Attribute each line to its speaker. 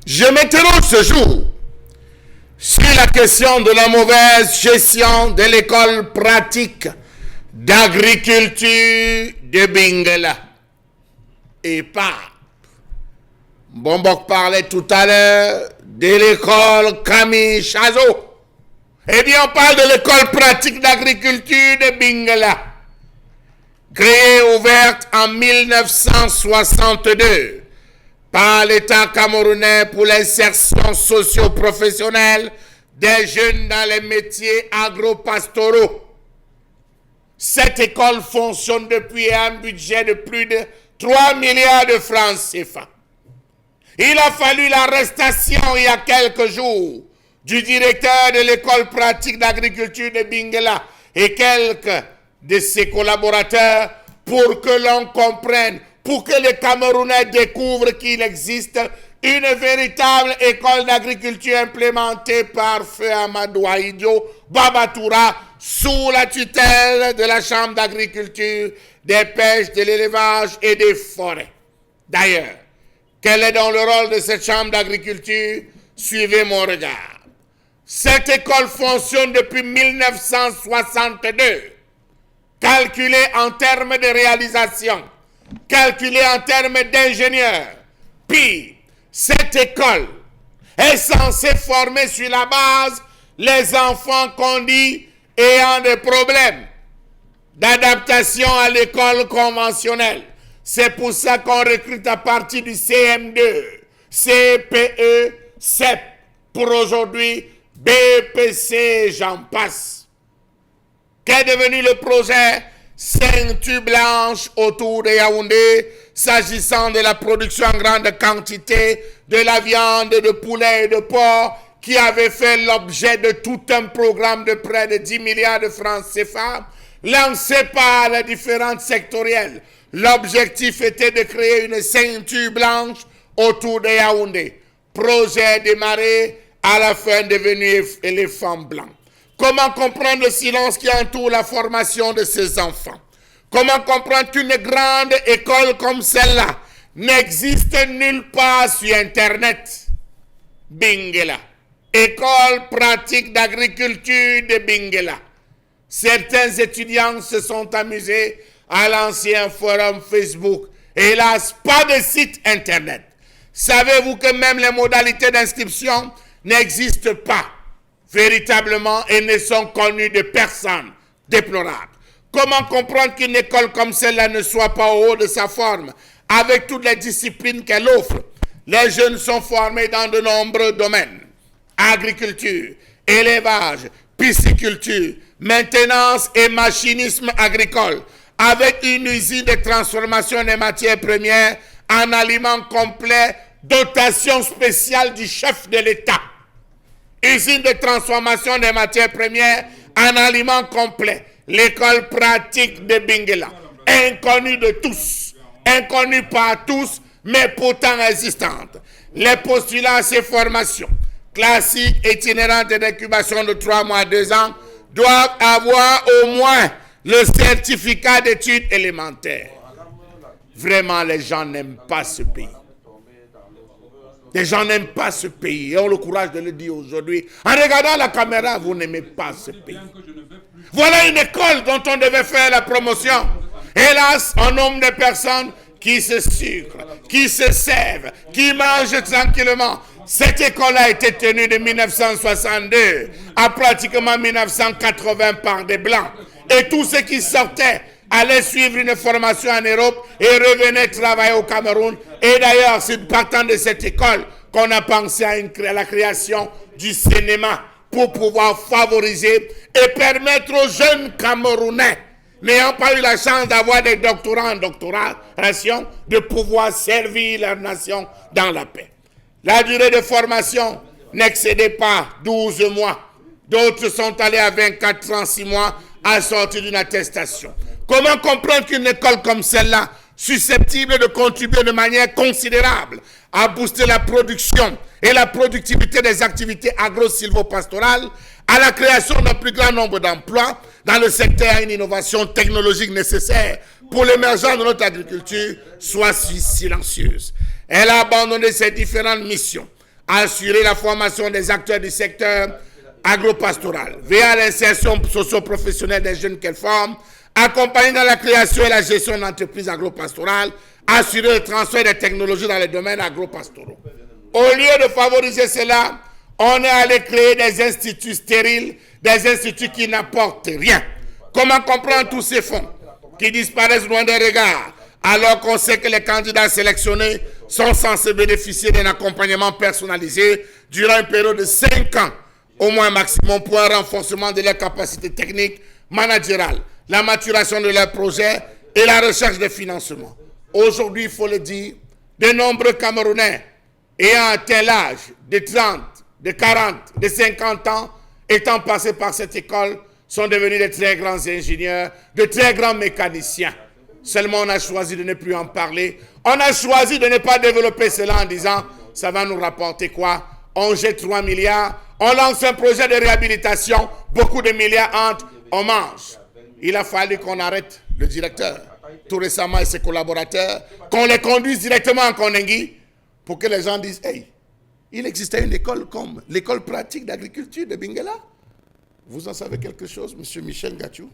Speaker 1: Je m'interroge ce jour sur la question de la mauvaise gestion de l'école pratique d'agriculture de Bingela. Et pas. Bombok parlait tout à l'heure de l'école Camille Chazot. Eh bien, on parle de l'école pratique d'agriculture de Bingela, créée et ouverte en 1962 par l'État camerounais pour l'insertion socio-professionnelle des jeunes dans les métiers agro-pastoraux. Cette école fonctionne depuis un budget de plus de 3 milliards de francs CFA. Il a fallu l'arrestation il y a quelques jours du directeur de l'école pratique d'agriculture de Bingela et quelques de ses collaborateurs pour que l'on comprenne, pour que les Camerounais découvrent qu'il existe une véritable école d'agriculture implémentée par Feu Amadou Ahidjo Babatoura sous la tutelle de la Chambre d'agriculture, des pêches, de l'élevage et des forêts. D'ailleurs, quel est donc le rôle de cette Chambre d'agriculture? Suivez mon regard. Cette école fonctionne depuis 1962, calculée en termes de réalisation, calculée en termes d'ingénieurs. Puis, cette école est censée former sur la base les enfants qu'on dit ayant des problèmes d'adaptation à l'école conventionnelle. C'est pour ça qu'on recrute à partir du CM2, CPE, CEP, pour aujourd'hui BPC, j'en passe. Qu'est devenu le projet Ceinture Blanche autour de Yaoundé, s'agissant de la production en grande quantité de la viande de poulet et de porc, qui avait fait l'objet de tout un programme de près de 10 milliards de francs CFA, lancé par les différentes sectorielles. L'objectif était de créer une ceinture blanche autour de Yaoundé. Projet démarré, à la fin devenu éléphant blanc. Comment comprendre le silence qui entoure la formation de ces enfants? Comment comprendre qu'une grande école comme celle-là n'existe nulle part sur Internet? Bingela. École pratique d'agriculture de Bingela. Certains étudiants se sont amusés à lancer un forum Facebook. Hélas, pas de site Internet. Savez-vous que même les modalités d'inscription n'existent pas véritablement et ne sont connues de personne? Déplorable. Comment comprendre qu'une école comme celle-là ne soit pas au haut de sa forme, avec toutes les disciplines qu'elle offre? Les jeunes sont formés dans de nombreux domaines. Agriculture, élevage, pisciculture, maintenance et machinisme agricole, avec une usine de transformation des matières premières en aliments complets, dotation spéciale du chef de l'État. Usine de transformation des matières premières en aliments complets. L'école pratique de Bingela, inconnue de tous, inconnue par tous, mais pourtant existante. Les postulats à ces formations, classiques, itinérantes et d'incubation de 3 mois à 2 ans, doivent avoir au moins le certificat d'études élémentaires. Vraiment, les gens n'aiment pas ce pays. Les gens n'aiment pas ce pays et ont le courage de le dire aujourd'hui. En regardant la caméra, vous n'aimez pas ce pays. Voilà une école dont on devait faire la promotion. Hélas, un nombre de personnes qui se sucrent, qui se servent, qui mangent tranquillement. Cette école a été tenue de 1962 à pratiquement 1980 par des Blancs. Et tous ceux qui sortaient allaient suivre une formation en Europe et revenaient travailler au Cameroun. Et d'ailleurs, c'est partant de cette école qu'on a pensé à la création du cinéma pour pouvoir favoriser et permettre aux jeunes Camerounais n'ayant pas eu la chance d'avoir des doctorats en doctoration de pouvoir servir leur nation dans la paix. La durée de formation n'excédait pas 12 mois. D'autres sont allés à 24, 36 mois à sortir d'une attestation. Comment comprendre qu'une école comme celle-là susceptibles de contribuer de manière considérable à booster la production et la productivité des activités agro-silvopastorales, à la création d'un plus grand nombre d'emplois dans le secteur et une innovation technologique nécessaire pour l'émergence de notre agriculture soit silencieuse. Elle a abandonné ses différentes missions, a assuré la formation des acteurs du secteur agropastoral, via l'insertion socio-professionnelle des jeunes qu'elle forme, accompagner dans la création et la gestion d'entreprises agropastorales, assurer le transfert des technologies dans les domaines agropastoraux. Au lieu de favoriser cela, on est allé créer des instituts stériles, des instituts qui n'apportent rien. Comment comprendre tous ces fonds qui disparaissent loin des regards, alors qu'on sait que les candidats sélectionnés sont censés bénéficier d'un accompagnement personnalisé durant une période de 5 ans, au moins maximum, pour un renforcement de leurs capacités techniques, managériales, la maturation de leurs projets et la recherche de financement. Aujourd'hui, il faut le dire, de nombreux Camerounais ayant un tel âge de 30, de 40, de 50 ans, étant passés par cette école, sont devenus de très grands ingénieurs, de très grands mécaniciens. Seulement, on a choisi de ne plus en parler. On a choisi de ne pas développer cela en disant, ça va nous rapporter quoi? On jette 3 milliards, on lance un projet de réhabilitation, beaucoup de milliards entrent, on mange. Il a fallu qu'on arrête le directeur, tout récemment, et ses collaborateurs, qu'on les conduise directement en Konengi, pour que les gens disent, hey, il existait une école comme l'école pratique d'agriculture de Bingela. Vous en savez quelque chose, M. Michel Gatchou?